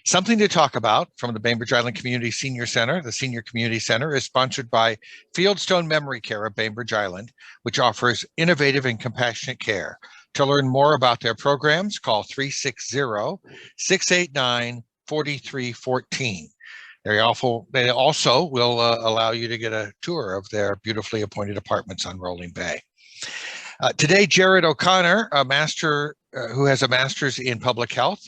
Something to Talk About from the Bainbridge Island Community Senior Center. The Senior Community Center is sponsored by Fieldstone Memory Care of Bainbridge Island, which offers innovative and compassionate care. To learn more about their programs, call 360-689-4314. They also will allow you to get a tour of their beautifully appointed apartments on Rolling Bay. Today, Jared O'Connor, who has a master's in public health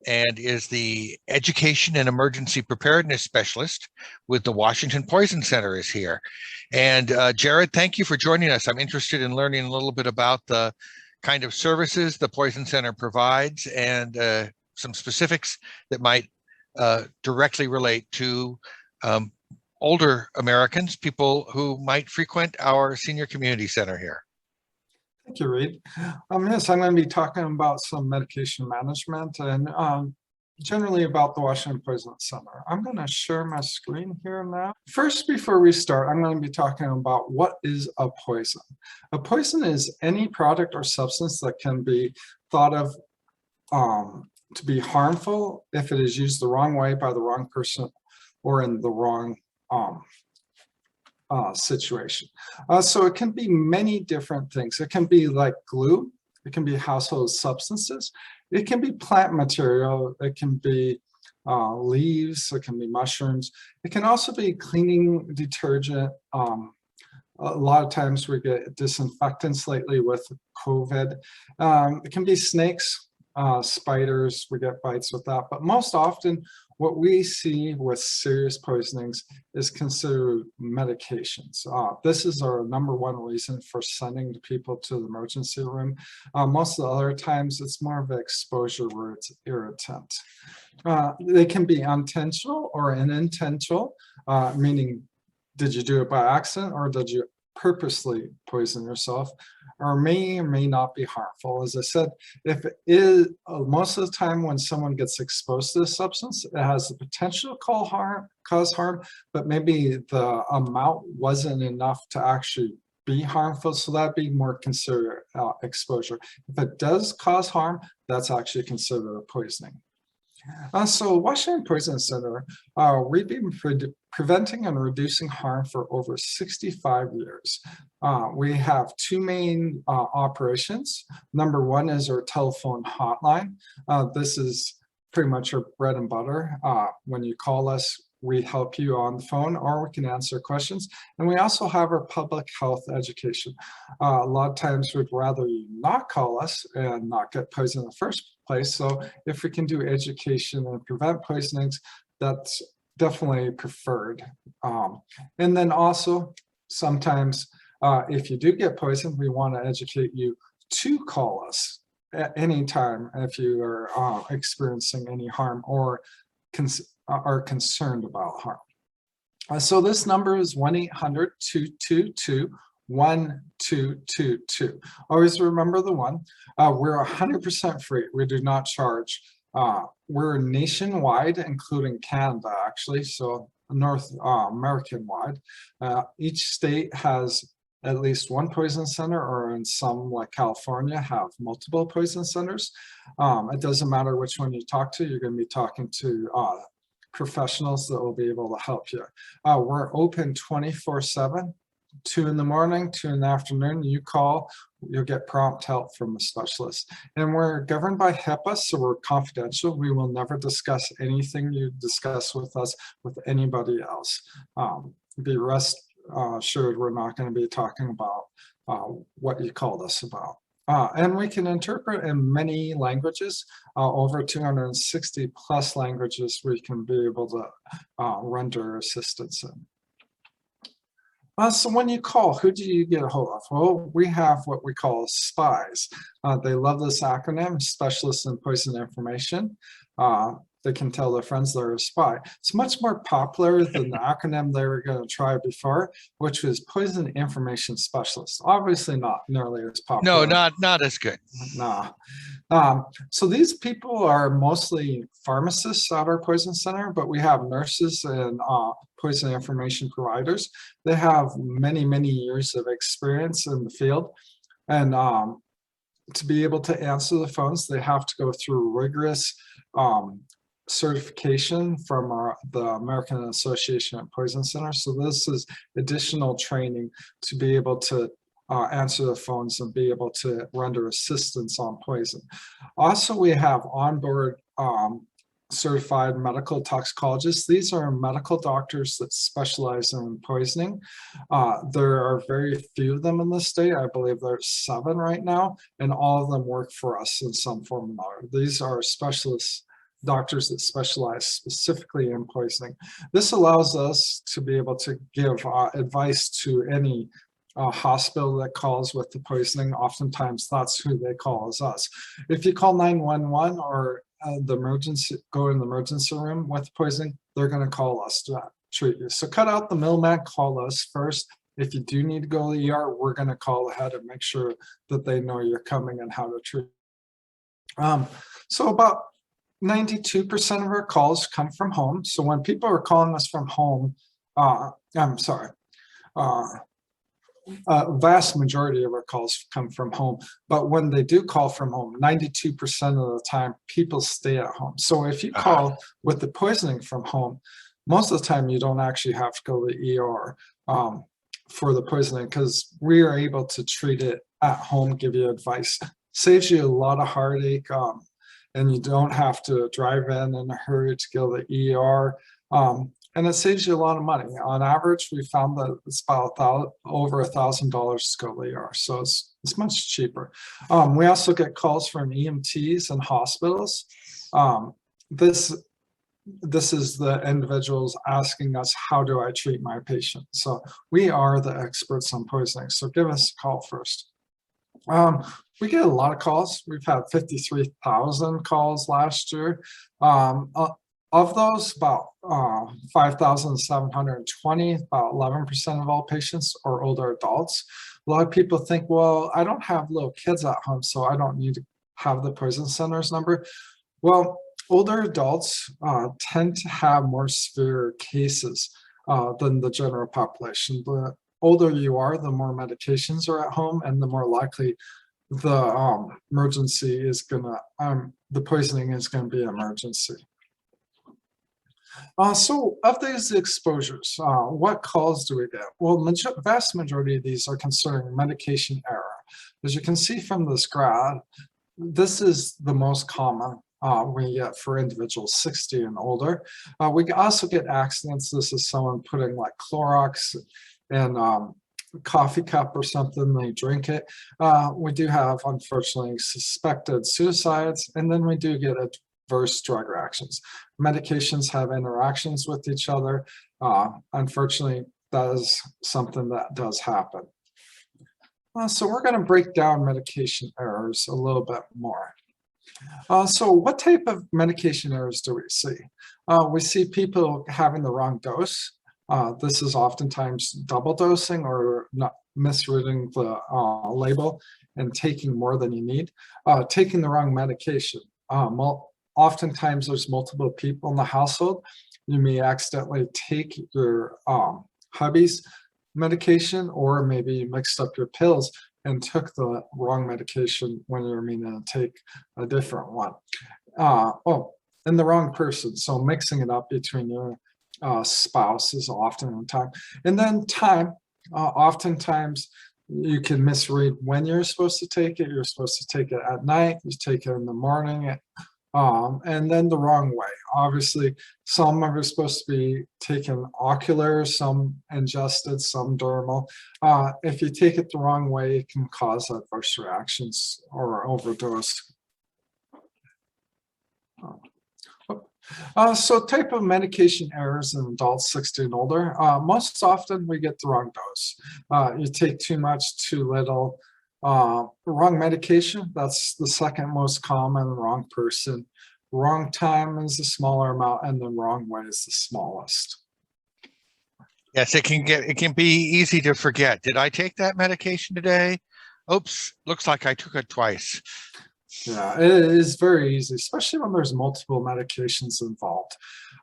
and is the Education and Emergency Preparedness Specialist with the Washington Poison Center, is here. And Jared, thank you for joining us. I'm interested in learning a little bit about the kind of services the Poison Center provides and some specifics that might directly relate to older Americans, people who might frequent our senior community center here. Thank you, Reed. Yes, I'm going to be talking about some medication management and generally about the Washington Poison Center. I'm going to share my screen here now. First, before we start, I'm going to be talking about what is a poison. A poison is any product or substance that can be thought of to be harmful if it is used the wrong way by the wrong person or in the wrong situation. So it can be many different things. It can be like glue, it can be household substances, it can be plant material, it can be leaves, it can be mushrooms, it can also be cleaning detergent. A lot of times we get disinfectants lately with COVID. It can be snakes, spiders, we get bites with that, but most often what we see with serious poisonings is considered medications. This is our #1 reason for sending people to the emergency room. Most of the other times it's more of an exposure where it's irritant. They can be intentional or unintentional, meaning did you do it by accident or did you purposely poison yourself, or may not be harmful. As I said, if it is, most of the time when someone gets exposed to this substance, it has the potential to cause harm, but maybe the amount wasn't enough to actually be harmful, so that'd be more considered exposure. If it does cause harm, that's actually considered a poisoning. So Washington Poison Center, we've been preventing and reducing harm for over 65 years. We have two main operations. #1 is our telephone hotline. This is pretty much our bread and butter. When you call us, we help you on the phone or we can answer questions. And we also have our public health education. A lot of times we'd rather you not call us and not get poisoned in the first place. So if we can do education and prevent poisonings, that's definitely preferred. And then also sometimes if you do get poisoned, we want to educate you to call us at any time if you are experiencing any harm or are concerned about harm. So this number is 1-800-222-1222. Always remember the one. We're 100% free. We do not charge. We're nationwide, including Canada, actually, so North American wide. Each state has at least one poison center, or in some like California have multiple poison centers. It doesn't matter which one you talk to, you're going to be talking to professionals that will be able to help you. We're open 24/7, 2 in the morning, 2 in the afternoon. You call, you'll get prompt help from a specialist. And we're governed by HIPAA, so we're confidential. We will never discuss anything you discuss with us with anybody else. Be rest assured we're not going to be talking about what you called us about. And we can interpret in many languages, over 260 plus languages we can be able to render assistance in. So when you call, who do you get a hold of? Well, we have what we call SPIES. They love this acronym, Specialists in Poison Information. They can tell their friends they're a spy. It's much more popular than the acronym they were going to try before, which was Poison Information Specialist. Obviously not nearly as popular. No, not as good. No. So these people are mostly pharmacists at our poison center, but we have nurses and poison information providers. They have many, many years of experience in the field. And to be able to answer the phones, they have to go through rigorous certification from the American Association of Poison Centers. So this is additional training to be able to answer the phones and be able to render assistance on poison. Also, we have onboard certified medical toxicologists. These are medical doctors that specialize in poisoning. There are very few of them in the state. I believe there's 7 right now, and all of them work for us in some form or another. These are specialists, doctors that specialize specifically in poisoning. This allows us to be able to give advice to any hospital that calls with the poisoning. Oftentimes that's who they call, is us. If you call 911 or the emergency, go in the emergency room with poisoning, they're going to call us to treat you. So cut out the middleman, call us first. If you do need to go to the ER, we're going to call ahead and make sure that they know you're coming and how to treat. So about 92% of our calls come from home. So when people are calling us from home, vast majority of our calls come from home, but when they do call from home, 92% of the time people stay at home. So if you call with the poisoning from home, most of the time you don't actually have to go to the ER for the poisoning, because we are able to treat it at home, give you advice. Saves you a lot of heartache, and you don't have to drive in a hurry to go to the ER. And it saves you a lot of money. On average, we found that it's about over $1,000 to go to the ER, so it's much cheaper. We also get calls from EMTs and hospitals. This is the individuals asking us, how do I treat my patient? So we are the experts on poisoning, so give us a call first. We get a lot of calls. We've had 53,000 calls last year. Of those, about 5,720, about 11% of all patients are older adults. A lot of people think, well, I don't have little kids at home, so I don't need to have the poison center's number. Well, older adults tend to have more severe cases than the general population. The older you are, the more medications are at home, and the more likely the emergency is gonna, the poisoning is gonna be an emergency. So of these exposures, what calls do we get? Well, vast majority of these are concerning medication error. As you can see from this graph, this is the most common we get for individuals 60 and older. We also get accidents. This is someone putting like Clorox in a coffee cup or something, they drink it. We do have, unfortunately, suspected suicides, and then we do get adverse drug reactions. Medications have interactions with each other. Unfortunately, that is something that does happen. So we're going to break down medication errors a little bit more. So what type of medication errors do we see? We see people having the wrong dose. This is oftentimes double dosing or not misreading the label and taking more than you need. Taking the wrong medication. Oftentimes there's multiple people in the household. You may accidentally take your hubby's medication, or maybe you mixed up your pills and took the wrong medication when you're meaning to take a different one. And the wrong person. So mixing it up between your spouse is often a time. And then time, oftentimes you can misread when you're supposed to take it. You're supposed to take it at night, you take it in the morning, and then the wrong way. Obviously, some are supposed to be taken ocular, some ingested, some dermal. If you take it the wrong way, it can cause adverse reactions or overdose. So type of medication errors in adults 60 and older. Most often we get the wrong dose. You take too much, too little. Wrong medication, that's the second most common. Wrong person. Wrong time is the smaller amount, and the wrong way is the smallest. Yes, it can be easy to forget. Did I take that medication today? Oops, looks like I took it twice. Yeah, it is very easy, especially when there's multiple medications involved.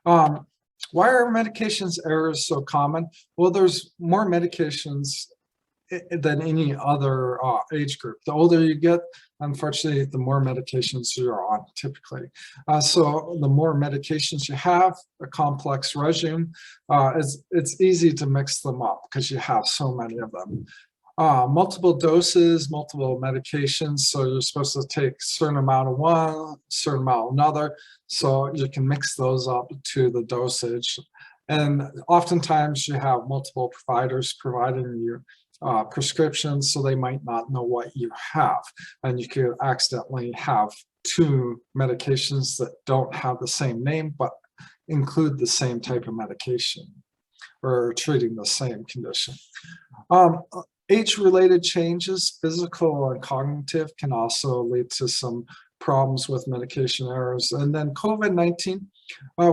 Why are medications errors so common? Well, there's more medications than any other age group. The older you get, unfortunately, the more medications you're on typically. So the more medications you have, a complex regimen, it's easy to mix them up because you have so many of them. Multiple doses, multiple medications. So you're supposed to take a certain amount of one, certain amount of another. So you can mix those up to the dosage. And oftentimes you have multiple providers providing you prescriptions, so they might not know what you have. And you could accidentally have two medications that don't have the same name, but include the same type of medication or treating the same condition. Age-related changes, physical and cognitive, can also lead to some problems with medication errors. And then COVID-19,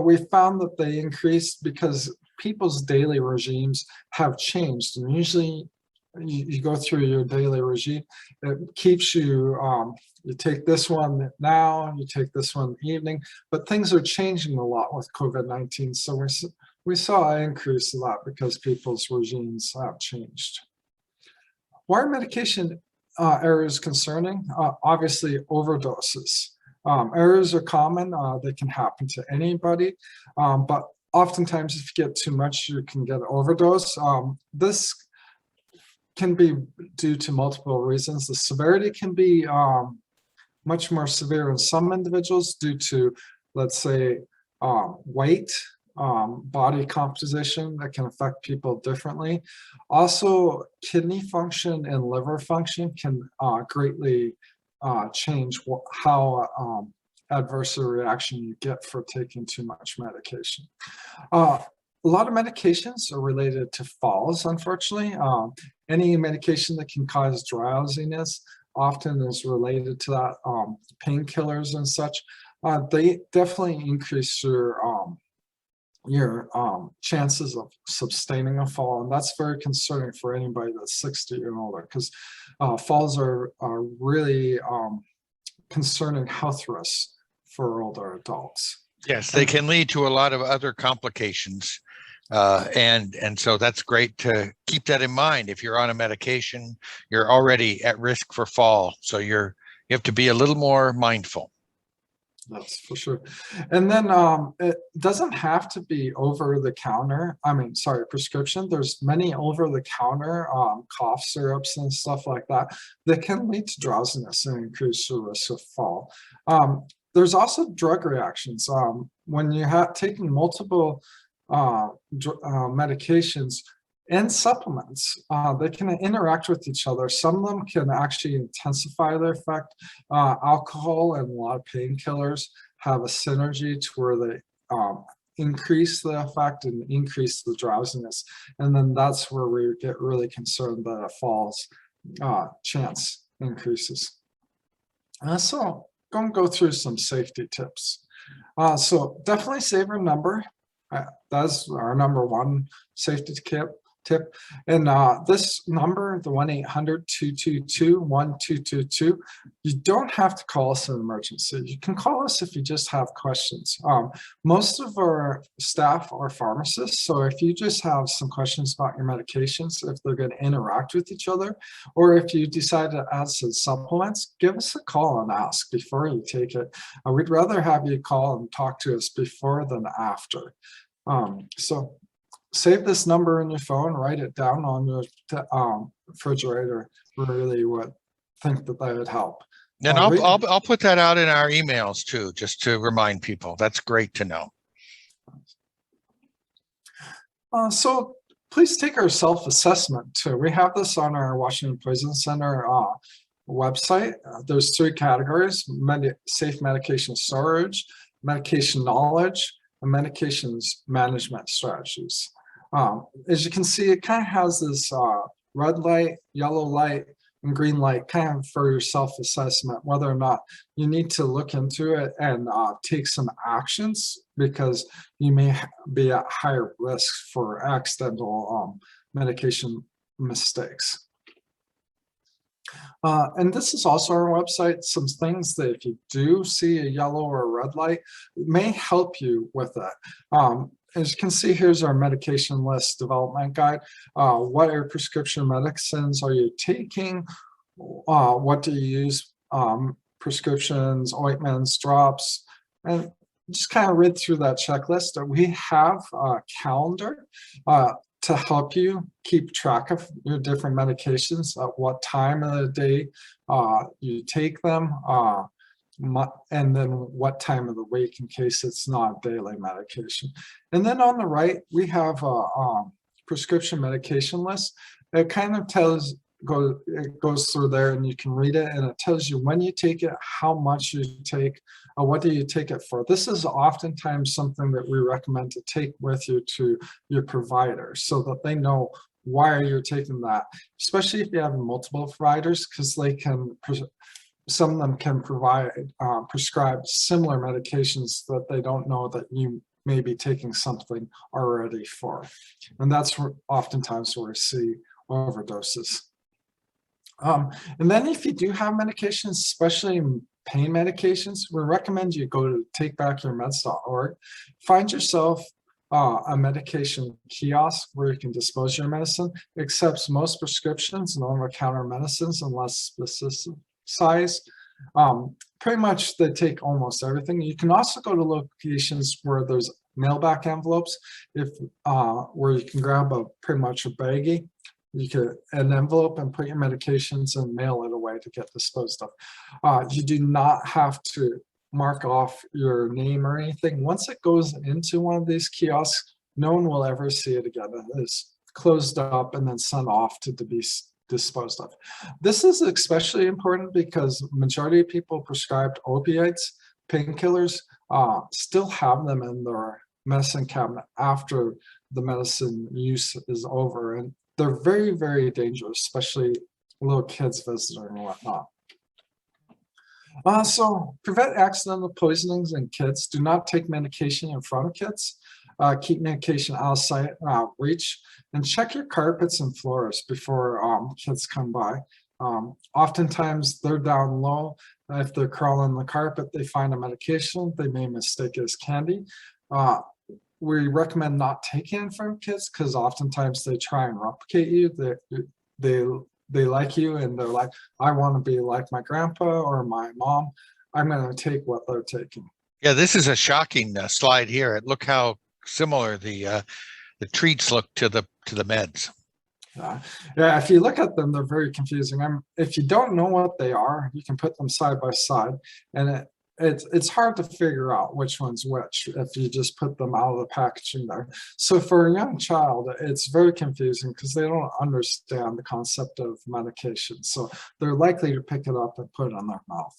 we found that they increased because people's daily regimes have changed. And usually you go through your daily regime, it keeps you, you take this one now, you take this one in the evening, but things are changing a lot with COVID-19. So we saw an increase a lot because people's regimes have changed. Why are medication errors concerning? Obviously, overdoses. Errors are common. They can happen to anybody, but oftentimes if you get too much, you can get an overdose. This can be due to multiple reasons. The severity can be much more severe in some individuals due to, let's say, weight, body composition that can affect people differently. Also, kidney function and liver function can greatly change how adverse a reaction you get for taking too much medication. A lot of medications are related to falls, unfortunately. Any medication that can cause drowsiness often is related to that. Painkillers and such, they definitely increase your chances of sustaining a fall, and that's very concerning for anybody that's 60 and older, because falls are really concerning health risks for older adults. Yes, they can lead to a lot of other complications. And so that's great to keep that in mind. If you're on a medication, you're already at risk for fall. So you have to be a little more mindful. That's for sure. And then it doesn't have to be over the counter. Prescription. There's many over the counter cough syrups and stuff like that that can lead to drowsiness and increase the risk of fall. There's also drug reactions. When you have taken multiple medications and supplements, they can interact with each other. Some of them can actually intensify their effect. Alcohol and a lot of painkillers have a synergy to where they increase the effect and increase the drowsiness. And then that's where we get really concerned that a fall's chance increases. So I'm going to go through some safety tips. So definitely save your number. That's our number one safety tip. And this number, the 1-800-222-1222, you don't have to call us an emergency. You can call us if you just have questions. Most of our staff are pharmacists, so if you just have some questions about your medications, if they're going to interact with each other, or if you decide to add some supplements, give us a call and ask before you take it. We'd rather have you call and talk to us before than after. So save this number in your phone, write it down on your refrigerator. Really would think that would help. And I'll put that out in our emails too, just to remind people. That's great to know. So please take our self-assessment too. We have this on our Washington Poison Center website. There's 3 categories: safe medication storage, medication knowledge, and medications management strategies. As you can see, it kind of has this red light, yellow light, and green light kind of for your self-assessment, whether or not you need to look into it and take some actions, because you may be at higher risk for accidental medication mistakes. And this is also our website. Some things that if you do see a yellow or a red light, it may help you with that. as you can see, here's our medication list development guide. What are prescription medicines are you taking? What do you use? Prescriptions, ointments, drops, and just kind of read through that checklist. We have a calendar to help you keep track of your different medications, at what time of the day you take them, and then what time of the week in case it's not daily medication. And then on the right, we have a prescription medication list. It kind of it goes through there, and you can read it, and it tells you when you take it, how much you take, what do you take it for. This is oftentimes something that we recommend to take with you to your provider so that they know why you're taking that, especially if you have multiple providers, because they can, some of them can prescribe similar medications that they don't know that you may be taking something already for. And that's oftentimes where we see overdoses. And then if you do have medications, especially pain medications, we recommend you go to takebackyourmeds.org. Find yourself a medication kiosk where you can dispose your medicine. It accepts most prescriptions and over-the-counter medicines unless specificized. Pretty much they take almost everything. You can also go to locations where there's mailback envelopes, where you can grab pretty much a baggie. You could an envelope and put your medications and mail it away to get disposed of. You do not have to mark off your name or anything. Once it goes into one of these kiosks, no one will ever see it again. It is closed up and then sent off to be disposed of. This is especially important because majority of people prescribed opioids, painkillers, still have them in their medicine cabinet after the medicine use is over. And they're very, very dangerous, especially little kids visiting and whatnot. So prevent accidental poisonings in kids. Do not take medication in front of kids. Keep medication out of sight and out of reach. And check your carpets and floors before kids come by. Oftentimes they're down low. If they're crawling the carpet, they find a medication. They may mistake it as candy. We recommend not taking it from kids because oftentimes they try and replicate you. They like you and they're like, I want to be like my grandpa or my mom. I'm going to take what they're taking. Yeah, this is a shocking slide here. Look how similar the treats look to the meds. Yeah, if you look at them, they're very confusing. If you don't know what they are, you can put them side by side, and it's hard to figure out which one's which if you just put them out of the packaging there. So for a young child, it's very confusing because they don't understand the concept of medication. So they're likely to pick it up and put it on their mouth.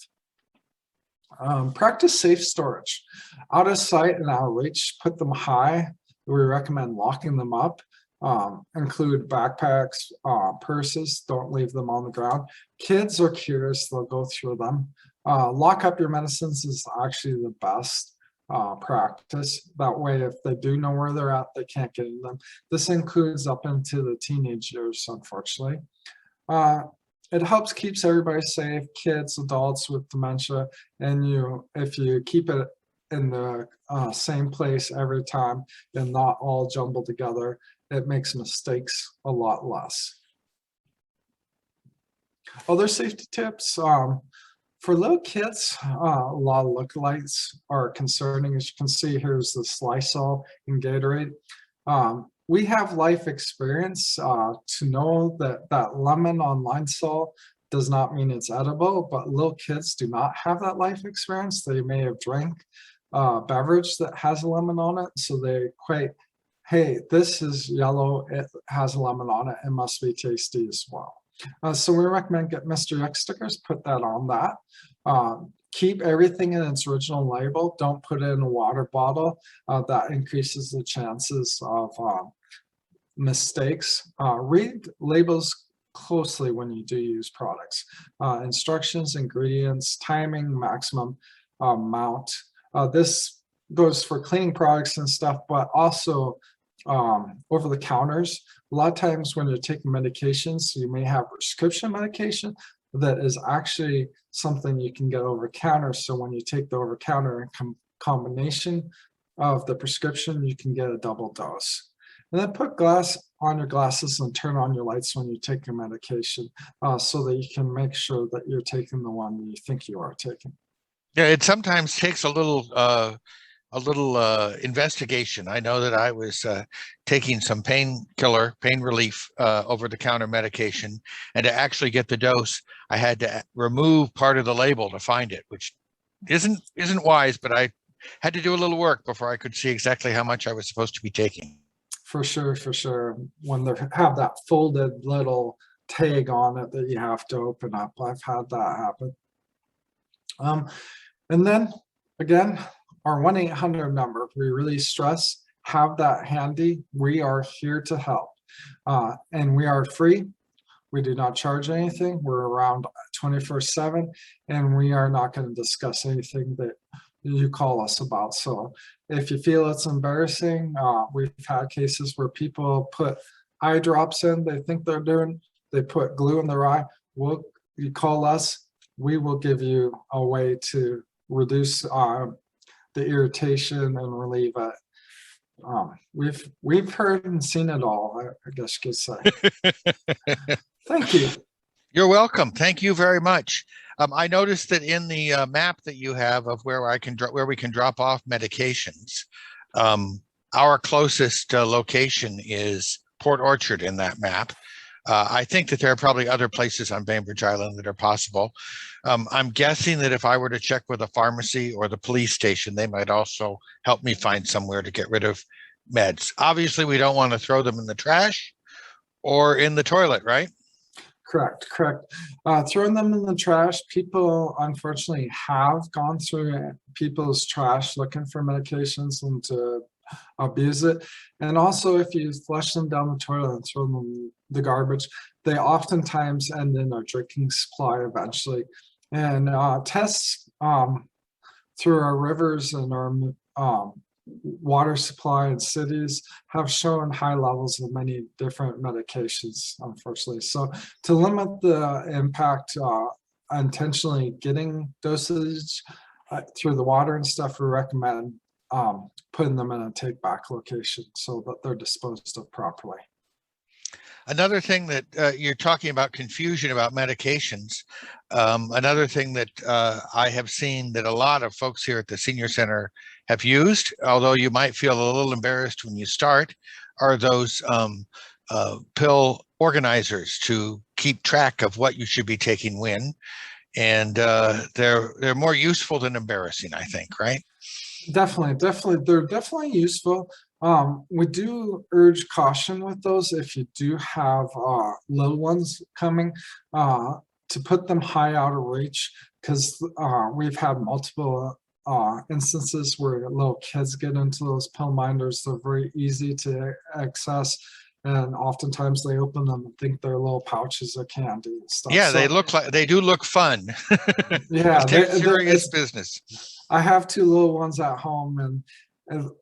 Practice safe storage. Out of sight and out of reach, put them high. We recommend locking them up. Include backpacks, purses, don't leave them on the ground. Kids are curious, they'll go through them. Lock up your medicines is actually the best practice. That way, if they do know where they're at, they can't get in them. This includes up into the teenage years, unfortunately. It helps keeps everybody safe, kids, adults with dementia, and if you keep it in the same place every time and not all jumbled together, it makes mistakes a lot less. Other safety tips. For little kids, a lot of lookalikes are concerning. As you can see, here's the Lysol and Gatorade. We have life experience to know that lemon on Lysol does not mean it's edible, but little kids do not have that life experience. They may have drank a beverage that has a lemon on it, so they quite, hey, this is yellow, it has a lemon on it, it must be tasty as well. So we recommend get Mr. Yuck stickers, put that on that. Keep everything in its original label. Don't put it in a water bottle. That increases the chances of mistakes. Read labels closely when you do use products. Instructions, ingredients, timing, maximum amount. This goes for cleaning products and stuff, but also over the counters. A lot of times when you're taking medications, you may have prescription medication that is actually something you can get over counter. So when you take the over counter in combination of the prescription, you can get a double dose. And then put glass on your glasses and turn on your lights when you take your medication, so that you can make sure that you're taking the one that you think you are taking. Yeah, it sometimes takes a little investigation. I know that I was taking some pain relief over-the-counter medication, and to actually get the dose, I had to remove part of the label to find it, which isn't wise, but I had to do a little work before I could see exactly how much I was supposed to be taking. For sure, for sure. When they have that folded little tag on it that you have to open up, I've had that happen. And then again, our 1-800 number, we really stress, have that handy. We are here to help. And we are free. We do not charge anything. We're around 24/7, and we are not going to discuss anything that you call us about. So if you feel it's embarrassing, we've had cases where people put eye drops in, they put glue in their eye. You call us, we will give you a way to reduce the irritation and relieve it. We've heard and seen it all, I guess you could say. Thank you. You're welcome. Thank you very much. I noticed that in the map that you have of where we can drop off medications, our closest location is Port Orchard in that map. I think that there are probably other places on Bainbridge Island that are possible. I'm guessing that if I were to check with a pharmacy or the police station, they might also help me find somewhere to get rid of meds. Obviously, we don't want to throw them in the trash or in the toilet, right? Correct. Throwing them in the trash, people unfortunately have gone through people's trash looking for medications and to abuse it. And also, if you flush them down the toilet and throw them in the garbage, they oftentimes end in our drinking supply eventually. And tests through our rivers and our water supply in cities have shown high levels of many different medications, unfortunately. So to limit the impact, intentionally getting dosage through the water and stuff, we recommend putting them in a take back location so that they're disposed of properly. Another thing that you're talking about, confusion about medications. Another thing that I have seen that a lot of folks here at the Senior Center have used, although you might feel a little embarrassed when you start, are those pill organizers to keep track of what you should be taking when. And they're more useful than embarrassing, I think, right? Definitely. They're definitely useful. We do urge caution with those if you do have little ones coming, to put them high out of reach, because we've had multiple instances where little kids get into those pill minders. They're very easy to access, and oftentimes they open them and think they're little pouches of candy and stuff. Yeah, so, they do look fun. Yeah, they're serious business. I have 2 little ones at home, and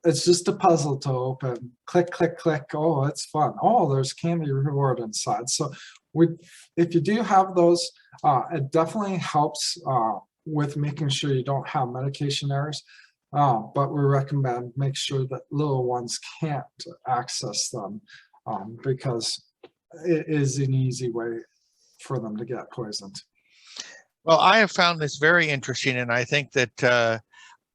it's just a puzzle to open. Click, click, click. Oh, it's fun. Oh, there's candy reward inside. So if you do have those, it definitely helps with making sure you don't have medication errors. But we recommend make sure that little ones can't access them, because it is an easy way for them to get poisoned. Well, I have found this very interesting, and I think that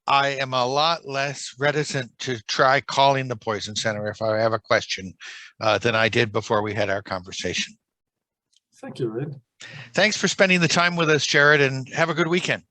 I am a lot less reticent to try calling the Poison Center if I have a question than I did before we had our conversation. Thank you, Reed. Thanks for spending the time with us, Jared, and have a good weekend.